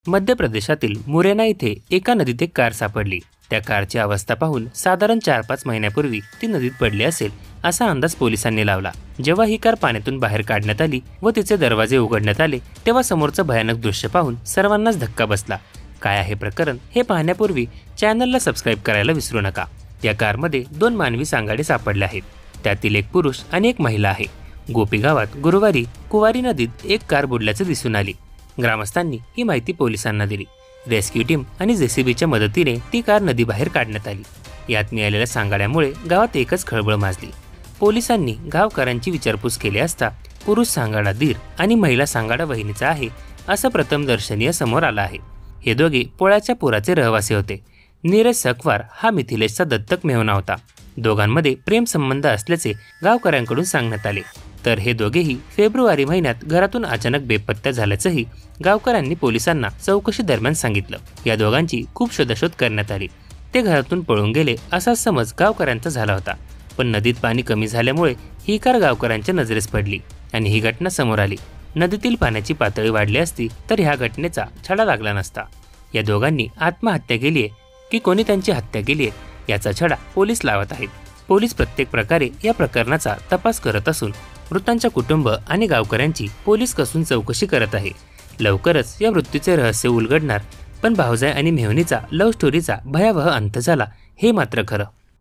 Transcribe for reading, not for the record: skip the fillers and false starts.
मध्य प्रदेशातील मुरैना इथे एका नदीत एक कार सापडली। त्या कारची अवस्था पाहून साधारण 4-5 महिन्यापूर्वी ती नदीत पडली असेल असा अंदाज पोलिसांनी लावला। जेव्हा ही कार पाण्यातून बाहेर काढण्यात आली व तिचे दरवाजे उघडण्यात आले तेव्हा समोरचं भयानक दृश्य पाहून सर्वांनाच धक्का बसला। काय आहे प्रकरण हे पाहण्यापूर्वी चॅनलला सबस्क्राईब करायला विसरू नका। या कारमध्ये 2 मानवी सांगाडे सापडले आहेत, त्यातील एक पुरुष आणि एक महिला आहे। गोपी गावात गुरुवारी कुवारी नदीत एक कार बुडल्याचे दिसून आली। ग्रामस्थांनी ही माहिती पोलिसांना दिली। रेस्क्यू टीम आणि जेसीबीच्या मदतीने ती कार नदीबाहेर काढण्यात आली। यात मिळालेल्या सांगाड्यामुळे गावात एकच खळबळ माजली। पोलिसांनी गावकऱ्यांची विचारपूस केली असता पुरुष सांगाडा दीर आणि महिला सांगाडा वहिनीचा आहे असं प्रथमदर्शनीय समोर आलं आहे। हे दोघे पोळ्याच्या पुराचे रहिवासी होते। नीरज सकवार हा मिथिलेशचा दत्तक मेहुणा होता। दोघांमध्ये प्रेम संबंध असल्याचे गावकऱ्यांकडून सांगण्यात आले। तर हे दोघेही फेब्रुवारी महिन्यात घरातून अचानक बेपत्ता झाल्याचंही गावकऱ्यांनी पोलिसांना चौकशी दरम्यान सांगितलं। या दोघांची खूप शोधाशोध करण्यात आली। ते घरातून पळून गेले असा समज गावकऱ्यांचा झाला होता, पण नदीत पाणी कमी झाल्यामुळे ही कार गावकऱ्यांच्या नजरेस पडली आणि ही घटना समोर आली। नदीतील पाण्याची पातळी वाढली असती तर ह्या घटनेचा छडा लागला नसता। या दोघांनी आत्महत्या केली आहे की कोणी त्यांची हत्या केली आहे याचा छडा पोलीस लावत आहेत। पोलीस प्रत्येक प्रकारे या प्रकरणाचा तपास करत असून मृतांच्या कुटुंब आणि गावकऱ्यांची पोलीस कसून चौकशी करत आहे। लवकरच या मृत्यूचे रहस्य उलगडणार, पण भावजाई आणि मेहुणीचा लव्ह स्टोरीचा भयावह अंत झाला हे मात्र खरं।